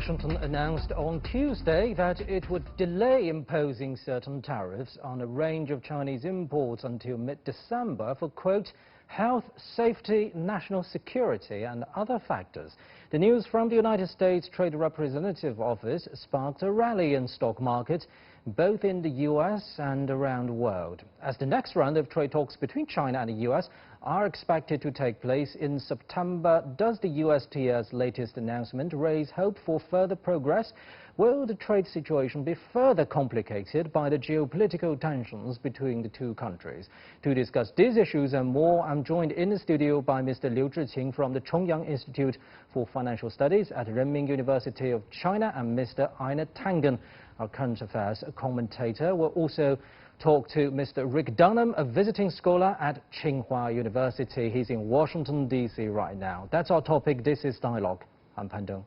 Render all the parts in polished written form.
Washington announced on Tuesday that it would delay imposing certain tariffs on a range of Chinese imports until mid-December for, quote, health, safety, national security and other factors. The news from the United States Trade Representative Office sparked a rally in stock markets, both in the U.S. and around the world, as the next round of trade talks between China and the U.S. are expected to take place in September. Does the USTR's latest announcement raise hope for further progress? Will the trade situation be further complicated by the geopolitical tensions between the two countries? To discuss these issues and more, I'm joined in the studio by Mr. Liu Zhiqing from the Chongyang Institute for Financial Studies at Renmin University of China and Mr. Einar Tangen, our current affairs commentator. We'll also talk to Mr. Rick Dunham, a visiting scholar at Tsinghua University. He's in Washington, D.C. right now. That's our topic. This is Dialogue. I'm Pan Dong.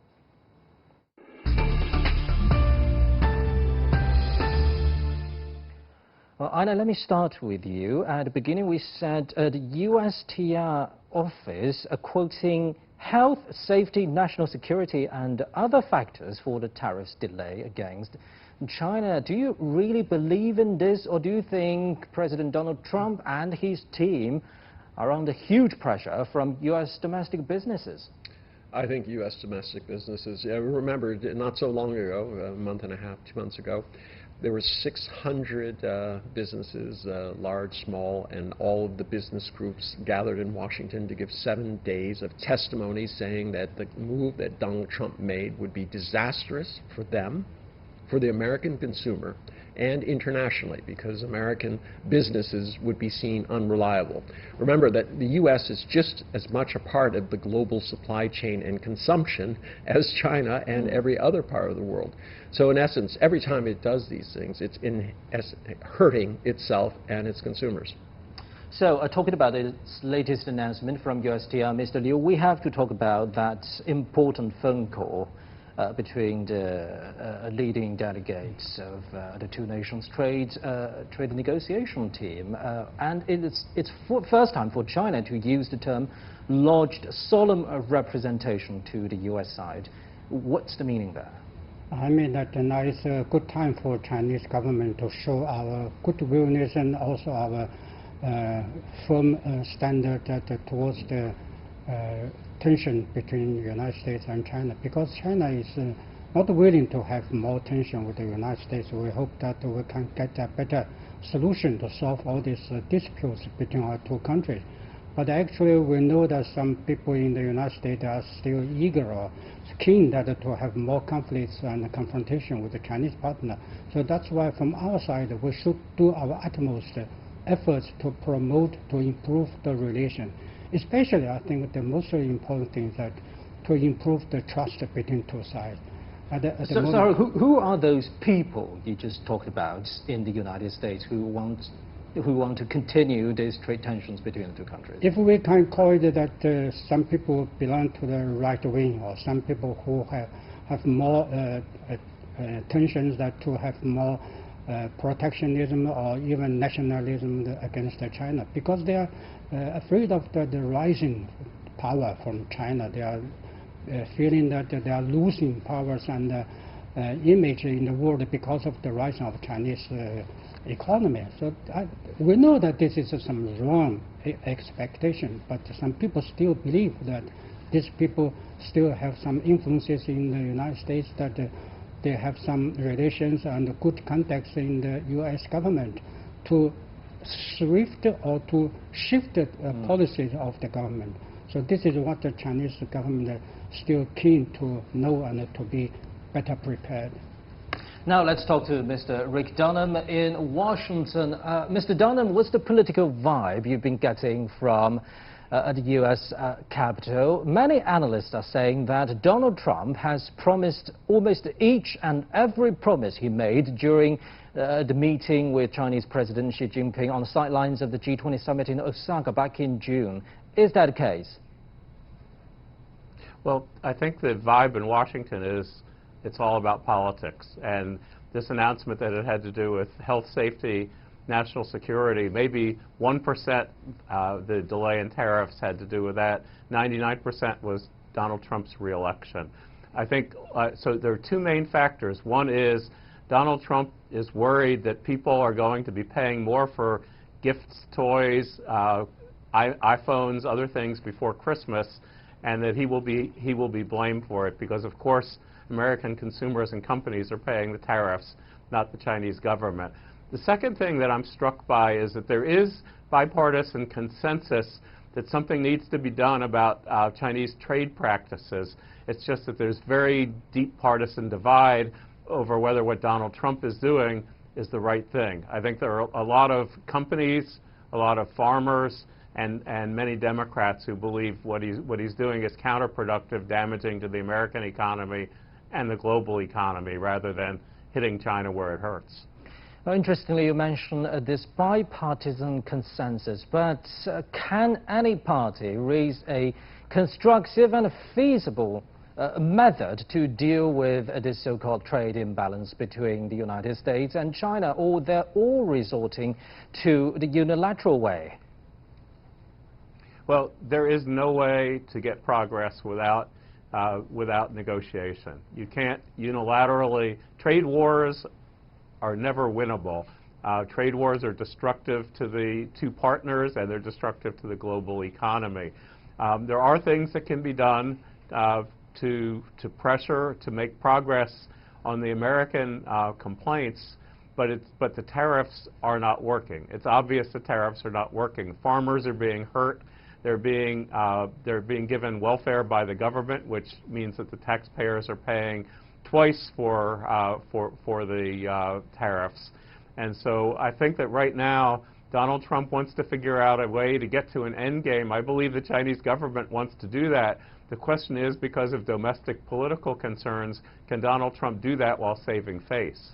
Well, Einar, let me start with you. At the beginning, we said the USTR office quoting health, safety, national security and other factors for the tariffs delay against China. Do you really believe in this, or do you think President Donald Trump and his team are under huge pressure from U.S. domestic businesses? I think U.S. domestic businesses, remember not so long ago, a month and a half, 2 months ago, there were 600 businesses, large, small, and all of the business groups gathered in Washington to give 7 days of testimony saying that the move that Donald Trump made would be disastrous for them, for the American consumer, and internationally, because American businesses would be seen unreliable. Remember that the U.S. is just as much a part of the global supply chain and consumption as China and every other part of the world. So in essence, every time it does these things, it's hurting itself and its consumers. So, talking about its latest announcement from USTR, Mr. Liu, we have to talk about that important phone call between the leading delegates of the two nations' trade negotiation team. And it's first time for China to use the term lodged solemn representation to the U.S. side. What's the meaning there? I mean that now is a good time for Chinese government to show our goodwillness and also our firm standard towards the tension between the United States and China, because China is not willing to have more tension with the United States. We hope that we can get a better solution to solve all these disputes between our two countries. But actually, we know that some people in the United States are still eager or keen to have more conflicts and confrontation with the Chinese partner. So that's why from our side, we should do our utmost efforts to promote, to improve the relation. Especially, I think the most important thing is that to improve the trust between two sides. Sorry, who are those people you just talked about in the United States who want to continue these trade tensions between the two countries? If we can call it that some people belong to the right wing, or some people who have more tensions, that to have more protectionism or even nationalism against China, because they are afraid of the rising power from China. They are feeling that they are losing powers and image in the world because of the rise of Chinese economy. So we know that this is some wrong expectation, but some people still believe that these people still have some influences in the United States, that they have some relations and good contacts in the U.S. government to shift or to shift the policies of the government. So this is what the Chinese government is still keen to know and to be better prepared. Now let's talk to Mr. Rick Dunham in Washington. Mr. Dunham, what's the political vibe you've been getting from the U.S. Capitol? Many analysts are saying that Donald Trump has promised almost each and every promise he made during the meeting with Chinese President Xi Jinping on the sidelines of the G20 summit in Osaka back in June. Is that the case? Well, I think the vibe in Washington is it's all about politics. And this announcement that it had to do with health, safety, national security, maybe 1% the delay in tariffs had to do with that. 99% was Donald Trump's re-election. I think, so there are two main factors. One is Donald Trump is worried that people are going to be paying more for gifts, toys, iPhones, other things before Christmas, and that he will be blamed for it because, of course, American consumers and companies are paying the tariffs, not the Chinese government. The second thing that I'm struck by is that there is bipartisan consensus that something needs to be done about Chinese trade practices. It's just that there's very deep partisan divide over whether what Donald Trump is doing is the right thing. I think there are a lot of companies, a lot of farmers, and many Democrats who believe what he's doing is counterproductive, damaging to the American economy and the global economy rather than hitting China where it hurts. Well, interestingly, you mentioned this bipartisan consensus, but can any party raise a constructive and a feasible method to deal with this so-called trade imbalance between the United States and China, or they're all resorting to the unilateral way? Well, there is no way to get progress without negotiation. You can't unilaterally. Trade wars are never winnable. Trade wars are destructive to the two partners, and they're destructive to the global economy. There are things that can be done to pressure, to make progress on the American complaints, but the tariffs are not working. It's obvious the tariffs are not working. Farmers are being hurt. They're being given welfare by the government, which means that the taxpayers are paying twice for the tariffs. And so I think that right now Donald Trump wants to figure out a way to get to an end game. I believe the Chinese government wants to do that. The question is, because of domestic political concerns, can Donald Trump do that while saving face?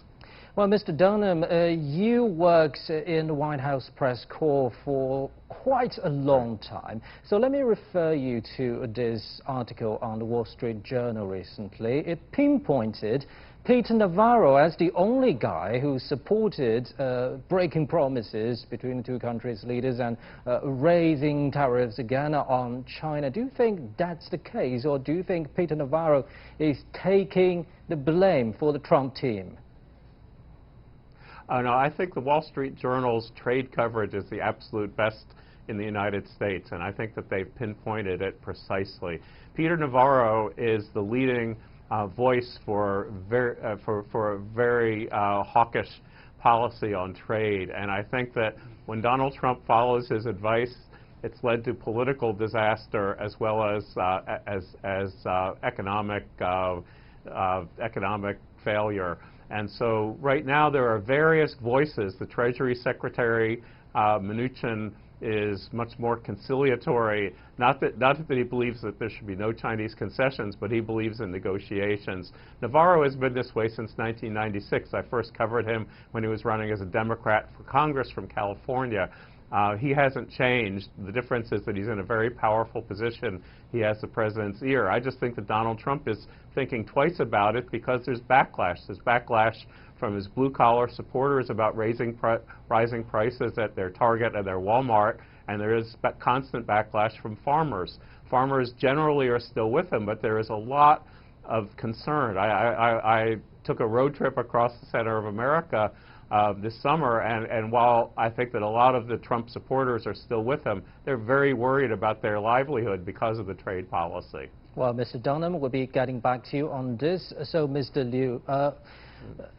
Well, Mr. Dunham, you worked in the White House press corps for quite a long time. So let me refer you to this article on the Wall Street Journal recently. It pinpointed Peter Navarro as the only guy who supported breaking promises between the two countries' leaders and raising tariffs again on China. Do you think that's the case, or do you think Peter Navarro is taking the blame for the Trump team? No, I think the Wall Street Journal's trade coverage is the absolute best in the United States, and I think that they've pinpointed it precisely. Peter Navarro is the leading voice for a very hawkish policy on trade, and I think that when Donald Trump follows his advice, it's led to political disaster as well as economic failure. And so right now there are various voices. The Treasury Secretary, Mnuchin, is much more conciliatory. Not that he believes that there should be no Chinese concessions, but he believes in negotiations. Navarro has been this way since 1996. I first covered him when he was running as a Democrat for Congress from California. He hasn't changed. The difference is that he's in a very powerful position. He has the president's ear. I just think that Donald Trump is thinking twice about it because there's backlash. There's backlash from his blue-collar supporters about rising prices at their Target and their Walmart, and there is constant backlash from farmers. Farmers generally are still with him, but there is a lot of concern. I took a road trip across the center of America this summer, and while I think that a lot of the Trump supporters are still with him, they're very worried about their livelihood because of the trade policy. Well, Mr. Dunham, we'll be getting back to you on this. So, Mr. Liu,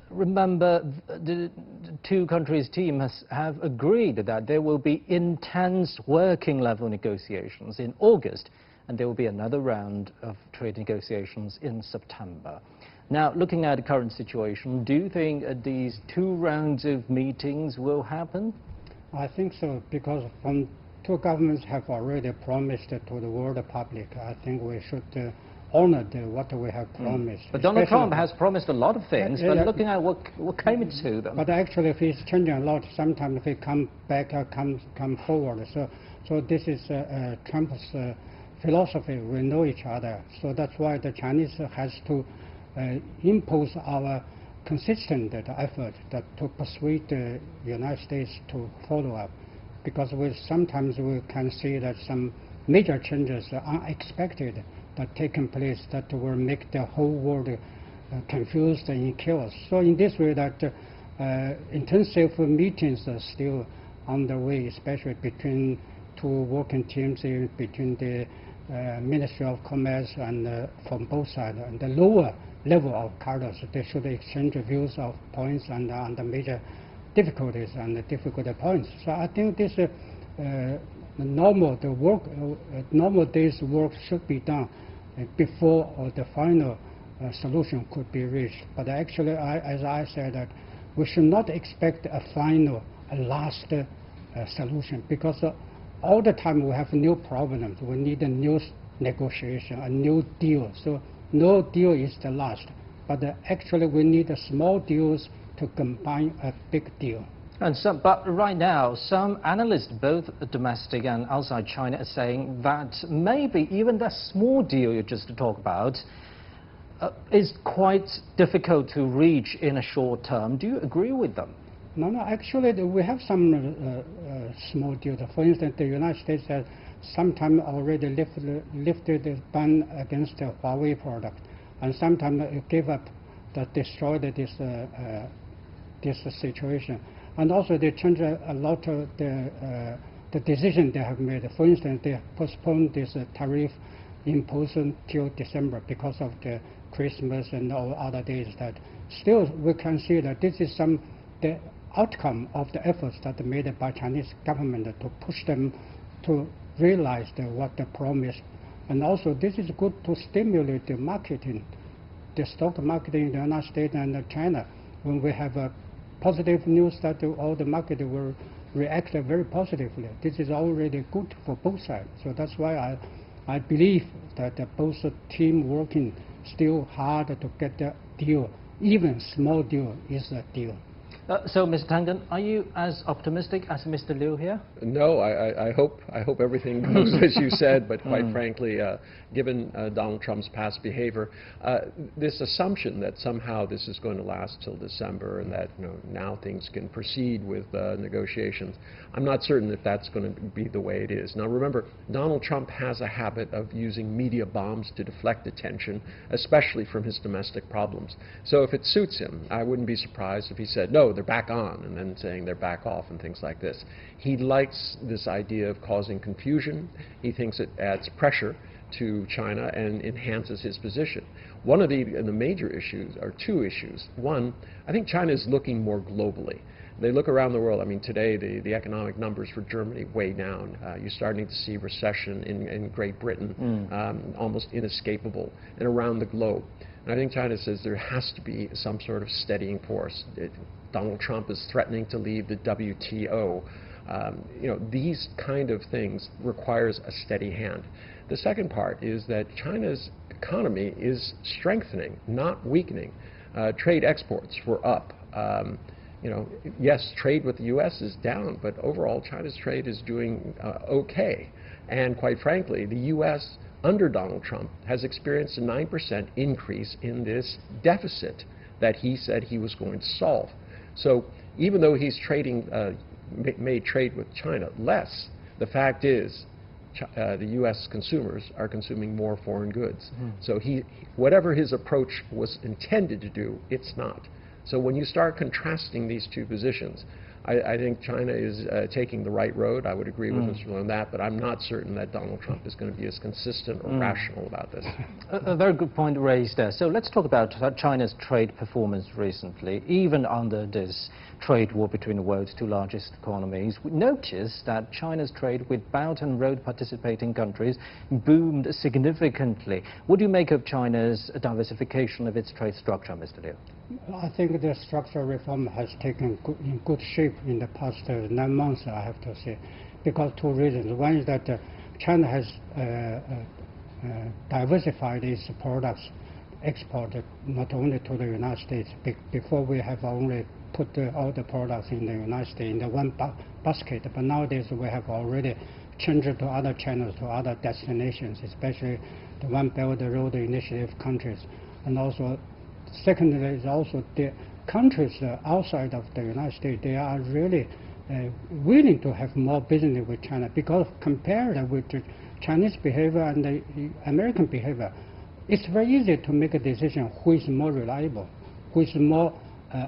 remember, the two countries' teams have agreed that there will be intense working-level negotiations in August, and there will be another round of trade negotiations in September. Now, looking at the current situation, do you think these two rounds of meetings will happen? I think so, because two governments have already promised to the world public. I think we should honor what we have promised. But Donald Trump has promised a lot of things, but looking at what came to them. But actually, if he's changing a lot, sometimes if he come back or come forward. So this is Trump's philosophy. We know each other. So that's why the Chinese has to impose our consistent effort to persuade the United States to follow up. Because sometimes we can see that some major changes are unexpected that taken place that will make the whole world confused and in chaos. So in this way that intensive meetings are still on the way, especially between two working teams between the Ministry of Commerce and from both sides. And the lower level of cadres, they should exchange views of points and the major difficulties and the difficult points. So I think this normal day's work should be done before the final solution could be reached. But actually, as I said, that we should not expect a final, last solution, because all the time we have new problems. We need a new negotiation, a new deal. So no deal is the last. But actually, we need small deals to combine a big deal. But right now, some analysts, both domestic and outside China, are saying that maybe even that small deal you just talked about is quite difficult to reach in a short term. Do you agree with them? No, actually, we have some small deals. For instance, the United States has sometime already lifted the ban against the Huawei product, and sometimes it gave up, that destroyed this situation. And also they changed a lot of the decision they have made. For instance, they postponed this tariff imposition till December because of the Christmas and all other days. That still we can see that this is the outcome of the efforts that are made by Chinese government to push them to realize what they promised. And also this is good to stimulate the marketing, the stock marketing in the United States and China. When we have positive news, that all the market will react very positively. This is already good for both sides. So that's why I believe that both team working still hard to get the deal. Even small deal is a deal. So, Mr. Tangen, are you as optimistic as Mr. Liu here? No, I hope everything goes as you said, but quite frankly, given Donald Trump's past behavior, this assumption that somehow this is going to last till December and that now things can proceed with negotiations, I'm not certain that that's going to be the way it is. Now remember, Donald Trump has a habit of using media bombs to deflect attention, especially from his domestic problems. So if it suits him, I wouldn't be surprised if he said, no, they're back on, and then saying they're back off and things like this. He likes this idea of causing confusion. He thinks it adds pressure to China and enhances his position. One of the major issues, or two issues. One, I think China is looking more globally. They look around the world. I mean, today the economic numbers for Germany way down. You're starting to see recession in Great Britain, almost inescapable, and around the globe. And I think China says there has to be some sort of steadying force. Donald Trump is threatening to leave the WTO. These kind of things requires a steady hand. The second part is that China's economy is strengthening, not weakening. Trade exports were up. Yes, trade with the U.S. is down, but overall China's trade is doing okay. And quite frankly, the U.S. under Donald Trump has experienced a 9% increase in this deficit that he said he was going to solve. So even though he's made trade with China less, the fact is the U.S. consumers are consuming more foreign goods. So whatever his approach was intended to do, it's not. So when you start contrasting these two positions, I think China is taking the right road. I would agree with Mr. Liu on that, but I'm not certain that Donald Trump is going to be as consistent or rational about this. A very good point raised there. So let's talk about China's trade performance recently. Even under this trade war between the world's two largest economies, we noticed that China's trade with Belt and Road participating countries boomed significantly. What do you make of China's diversification of its trade structure, Mr. Liu? I think the structural reform has taken in good shape in the past 9 months, I have to say, because two reasons. One is that China has diversified its products exported not only to the United States. Before we have only put all the products in the United States in the one basket, but nowadays we have already changed to other channels, to other destinations, especially the One Belt Road Initiative countries. And also, secondly, is also the countries outside of the United States, they are really willing to have more business with China, because compared with Chinese behavior and the American behavior, it's very easy to make a decision who is more reliable, who is more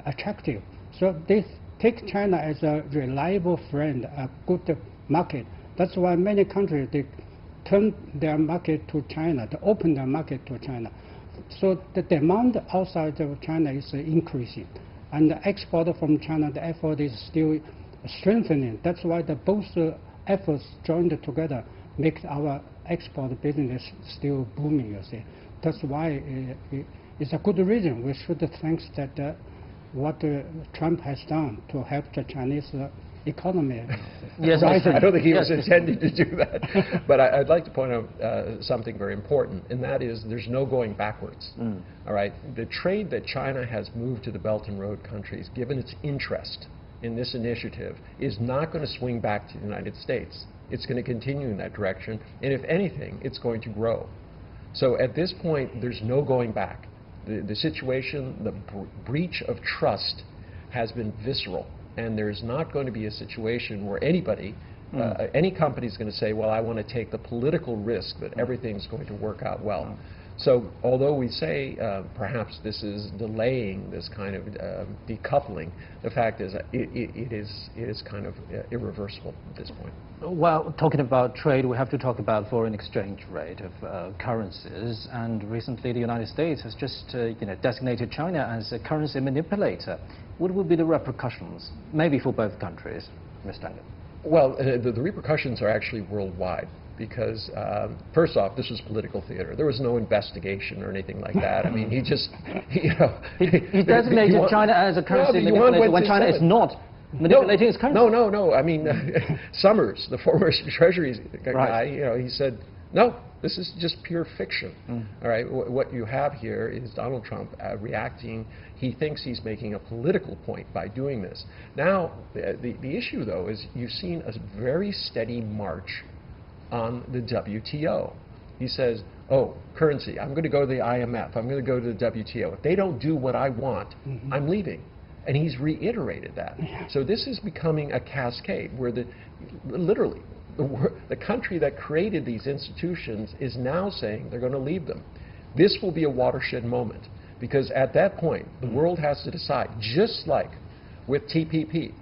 attractive. So they take China as a reliable friend, a good market. That's why many countries, they turn their market to China, to open their market to China. So the demand outside of China is increasing. And the export from China, the effort is still strengthening. That's why both efforts joined together make our export business still booming, you see. That's why it's a good reason. We should thank that what Trump has done to help the Chinese economy. Yes, I don't think he was intending to do that. But I'd like to point out something very important, and that is there's no going backwards. All right? The trade that China has moved to the Belt and Road countries, given its interest in this initiative, is not going to swing back to the United States. It's going to continue in that direction, and if anything, it's going to grow. So at this point, there's no going back. The situation, the breach of trust has been visceral. And there's not going to be a situation where anybody, any company is going to say, well, I want to take the political risk that everything's going to work out well. So although we say perhaps this is delaying this kind of decoupling, the fact is it is kind of irreversible at this point. Well, talking about trade, we have to talk about foreign exchange rate of currencies. And recently, the United States has just designated China as a currency manipulator. What would be the repercussions, maybe for both countries, Mr. Tangen? Well, the repercussions are actually worldwide. Because, first off, this was political theater. There was no investigation or anything like that. I mean, he just, you know... He designated China as a currency manipulator when China is not manipulating its currency. No. I mean, Summers, the former Treasury guy, you know, he said, no, this is just pure fiction. All right, what you have here is Donald Trump reacting. He thinks he's making a political point by doing this. Now, the issue, though, is you've seen a very steady march on the WTO. He says, oh, currency, I'm going to go to the IMF, I'm going to go to the WTO. If they don't do what I want, I'm leaving. And he's reiterated that. So this is becoming a cascade where literally the country that created these institutions is now saying they're going to leave them. This will be a watershed moment because at that point the world has to decide, just like with TPP,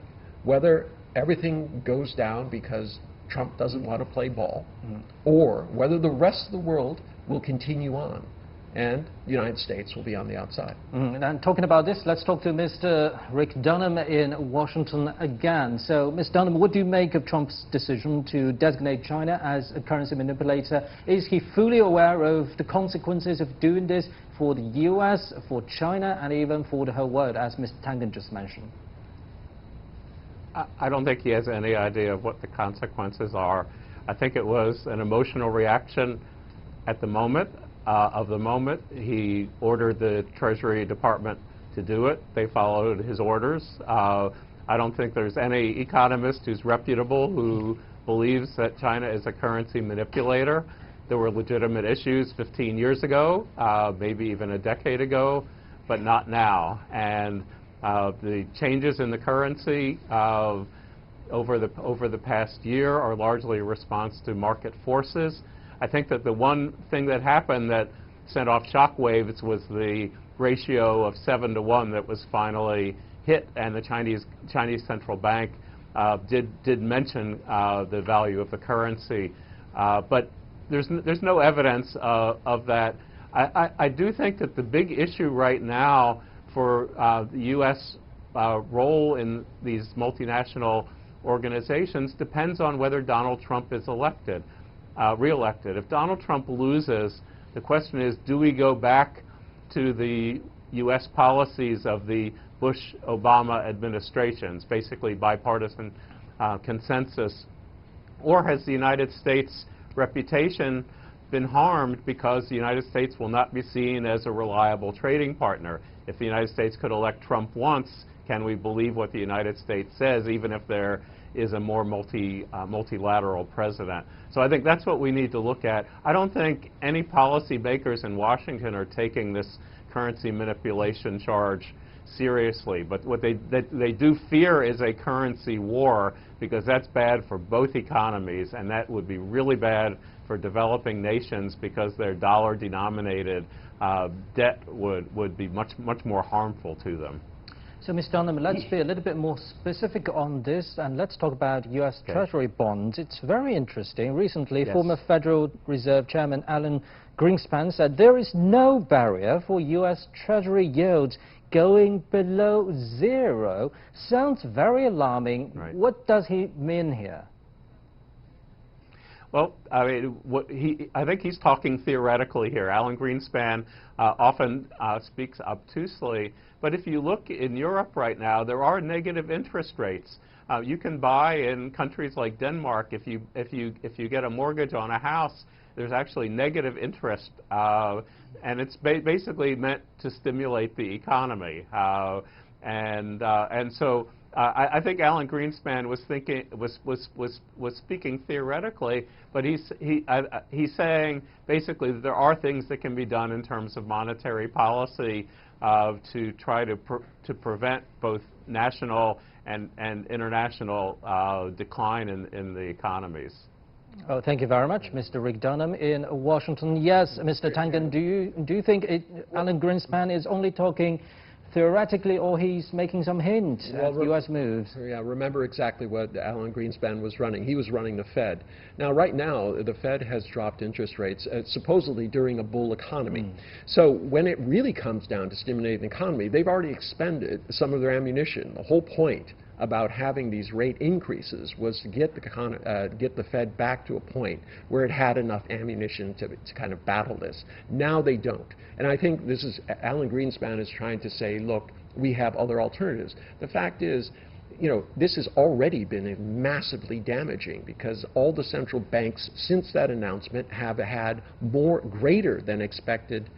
whether everything goes down because Trump doesn't want to play ball, or whether the rest of the world will continue on, and the United States will be on the outside. And talking about this, let's talk to Mr. Rick Dunham in Washington again. So, Ms. Dunham, what do you make of Trump's decision to designate China as a currency manipulator? Is he fully aware of the consequences of doing this for the U.S., for China, and even for the whole world, as Mr. Tangen just mentioned? I don't think he has any idea of what the consequences are. I think it was an emotional reaction at the moment. He ordered the Treasury Department to do it. They followed his orders. I don't think there's any economist who's reputable who believes that China is a currency manipulator. There were legitimate issues 15 years ago, maybe even a decade ago, but not now. And the changes in the currency over the past year are largely a response to market forces. I think that the one thing that happened that sent off shockwaves was the ratio of 7-to-1 that was finally hit, and the Chinese central bank did mention the value of the currency, but there's no evidence of that. I do think that the big issue right now for the U.S. Role in these multinational organizations depends on whether Donald Trump is re-elected. If Donald Trump loses, the question is, do we go back to the U.S. policies of the Bush-Obama administrations, basically bipartisan consensus, or has the United States' reputation been harmed because the United States will not be seen as a reliable trading partner? If the United States could elect Trump once, can we believe what the United States says, even if there is a more multilateral president? So I think that's what we need to look at. I don't think any policy makers in Washington are taking this currency manipulation charge seriously. But what they do fear is a currency war, because that's bad for both economies, and that would be really bad for developing nations because their dollar-denominated debt would be much more harmful to them. So, Mr. Dunham, let's be a little bit more specific on this, and let's talk about U.S. Treasury bonds. It's very interesting. Recently, former Federal Reserve Chairman Alan Greenspan said there is no barrier for U.S. Treasury yields going below zero. Sounds very alarming. Right. What does he mean here? Well, I mean, I think he's talking theoretically here. Alan Greenspan often speaks obtusely, but if you look in Europe right now, there are negative interest rates. You can buy in countries like Denmark, if you get a mortgage on a house, there's actually negative interest, and it's basically meant to stimulate the economy. And so I think Alan Greenspan was speaking theoretically, but he's saying basically that there are things that can be done in terms of monetary policy to try to prevent both national and international decline in the economies. Oh, thank you very much, Mr. Rick Dunham in Washington. Yes, Mr. Tangen, do you think Alan Greenspan is only talking theoretically, or he's making some hint at U.S. moves? Yeah, remember exactly what Alan Greenspan was running. He was running the Fed. Now, right now, the Fed has dropped interest rates, supposedly during a bull economy. So when it really comes down to stimulating the economy, they've already expended some of their ammunition. The whole point about having these rate increases was to get the Fed back to a point where it had enough ammunition to kind of battle this. Now they don't. And I think this is, Alan Greenspan is trying to say, look, we have other alternatives. The fact is, you know, this has already been massively damaging because all the central banks since that announcement have had greater than expected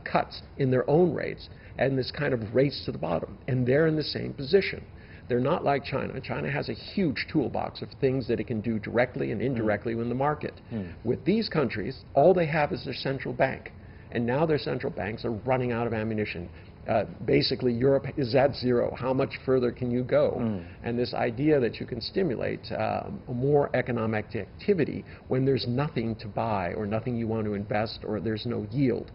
cuts in their own rates, and this kind of race to the bottom. And they're in the same position. They're not like China. China has a huge toolbox of things that it can do directly and indirectly in the market. With these countries, all they have is their central bank. And now their central banks are running out of ammunition. Basically, Europe is at zero. How much further can you go? And this idea that you can stimulate more economic activity when there's nothing to buy or nothing you want to invest or there's no yield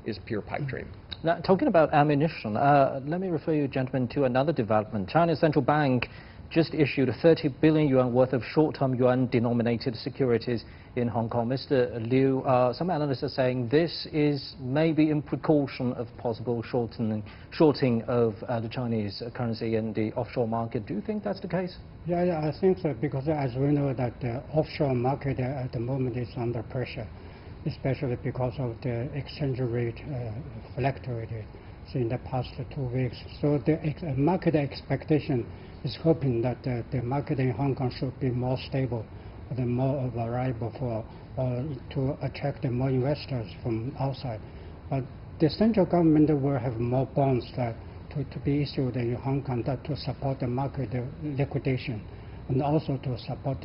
is pure pipe dream. Now, talking about ammunition, let me refer you, gentlemen, to another development. China's central bank just issued 30 billion yuan worth of short-term yuan-denominated securities in Hong Kong. Mr. Liu, some analysts are saying this is maybe in precaution of possible shorting of the Chinese currency in the offshore market. Do you think that's the case? Yeah, I think so, because as we know that the offshore market at the moment is under pressure, especially because of the exchange rate fluctuated in the past 2 weeks. So the market expectation is hoping that the market in Hong Kong should be more stable and more variable to attract more investors from outside. But the central government will have more bonds to be issued in Hong Kong to support the market liquidation and also to support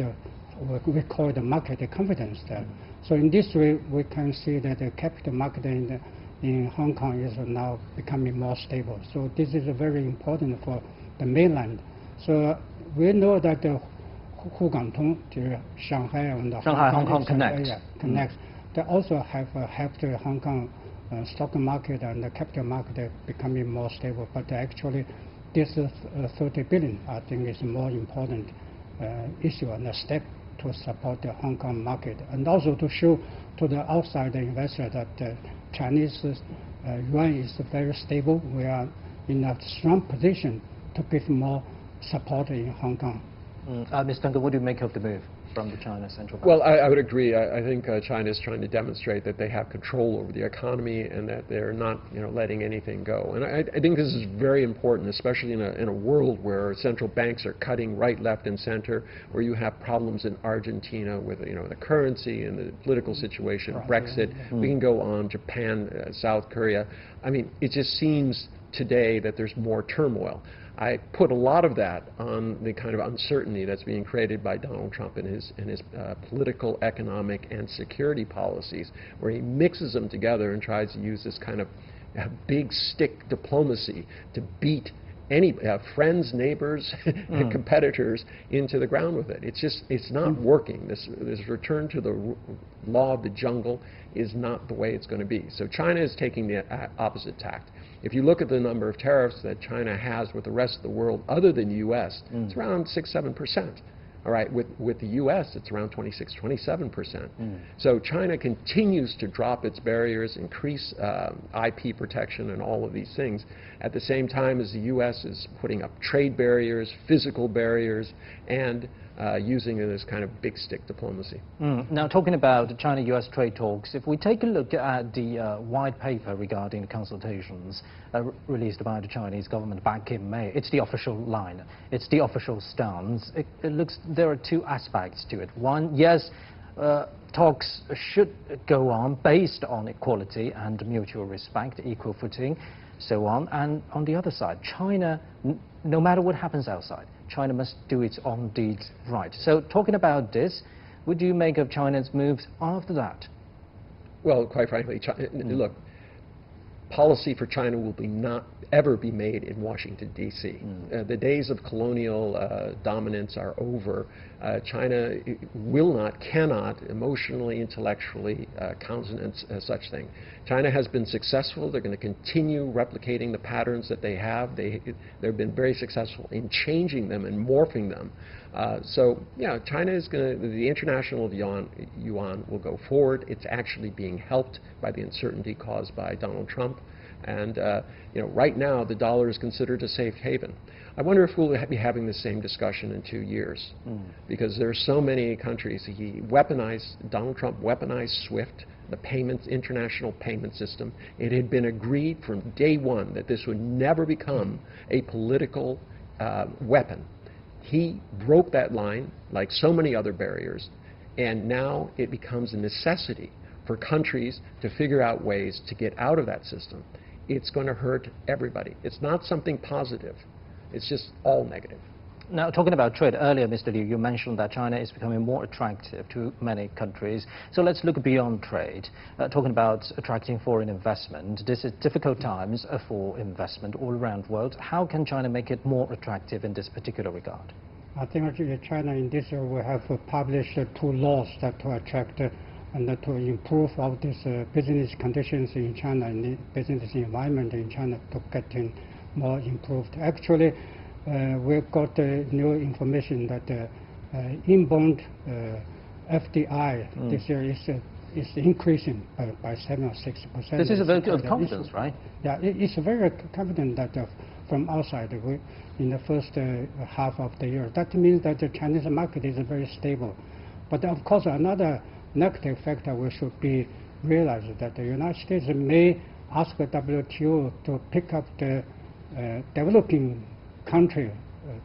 what we call the market confidence there. So in this way, we can see that the capital market in Hong Kong is now becoming more stable. So this is very important for the mainland. So we know that the Huguangtong, the Shanghai and the Hong Kong Connect. They also have helped the Hong Kong stock market and the capital market becoming more stable. But actually, this 30 billion, I think, is a more important issue and a step to support the Hong Kong market, and also to show to the outside investor that the Chinese yuan is very stable. We are in a strong position to give more support in Hong Kong. Mr. Duncan, what do you make of the move from the China Central Bank? Well, I would agree. I think China is trying to demonstrate that they have control over the economy and that they're not, letting anything go. And I think this is very important, especially in a world where central banks are cutting right, left, and center, where you have problems in Argentina with, the currency and the political situation, Brexit. We can go on, Japan, South Korea. I mean, it just seems today that there's more turmoil. I put a lot of that on the kind of uncertainty that's being created by Donald Trump and his political, economic, and security policies, where he mixes them together and tries to use this kind of big stick diplomacy to beat any friends, neighbors, competitors into the ground with it. It's not working. This return to the law of the jungle is not the way it's going to be. So China is taking the opposite tact. If you look at the number of tariffs that China has with the rest of the world other than the U.S., it's around 6-7%. All right, with the U.S., it's around 26-27%. So China continues to drop its barriers, increase IP protection and all of these things, at the same time as the U.S. is putting up trade barriers, physical barriers, and using it as kind of big stick diplomacy. Now, talking about the China-U.S. trade talks, if we take a look at the white paper regarding the consultations released by the Chinese government back in May, it's the official line, it's the official stance. It looks there are two aspects to it. One, yes, talks should go on based on equality and mutual respect, equal footing, so on. And on the other side, China, no matter what happens outside, China must do its own deeds right. So talking about this, what do you make of China's moves after that? Well, quite frankly, look, policy for China will not ever be made in Washington, D.C. The days of colonial dominance are over. China will not, cannot emotionally, intellectually countenance such thing. China has been successful. They're going to continue replicating the patterns that they have. They've been very successful in changing them and morphing them. So, yeah, China is going to, the international yuan will go forward. It's actually being helped by the uncertainty caused by Donald Trump. And, you know, right now the dollar is considered a safe haven. I wonder if we'll be having the same discussion in 2 years, because there are so many countries. Donald Trump weaponized SWIFT, the international payment system. It had been agreed from day one that this would never become a political weapon. He broke that line like so many other barriers, and now it becomes a necessity for countries to figure out ways to get out of that system. It's going to hurt everybody. It's not something positive. It's just all negative. Now, talking about trade, earlier, Mr. Liu, you mentioned that China is becoming more attractive to many countries. So let's look beyond trade, talking about attracting foreign investment. This is difficult times for investment all around the world. How can China make it more attractive in this particular regard? I think China in this year will have published 2 laws that to attract and to improve all these business conditions in China and the business environment in China to getting more improved. Actually, we've got new information that inbound FDI this year is increasing by 7 or 6%. This is a vote of confidence, right? Yeah, it's very confident that from outside, in the first half of the year. That means that the Chinese market is very stable. But of course, another negative factor we should be realized that the United States may ask the WTO to pick up the developing country,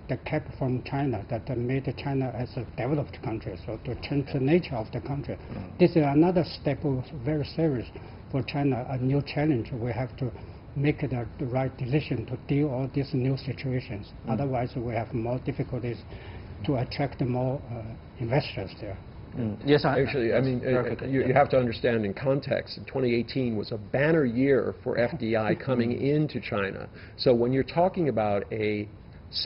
the cap from China that made China as a developed country, so to change the nature of the country. This is another step very serious for China, a new challenge. We have to make the right decision to deal with all these new situations. Otherwise, we have more difficulties to attract more investors there. Yes, actually, I mean, you have to understand in context, 2018 was a banner year for FDI coming into China. So when you're talking about a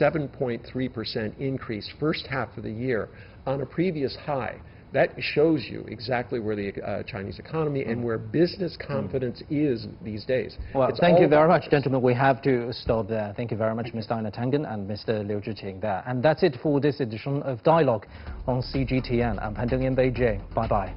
7.3% increase first half of the year on a previous high, that shows you exactly where the Chinese economy and where business confidence is these days. Well, thank you very much, gentlemen. We have to stop there. Thank you very much, Ms. Diana Tangen and Mr. Liu Zhiqing there. And that's it for this edition of Dialogue on CGTN. I'm Pan Deng in Beijing. Bye-bye.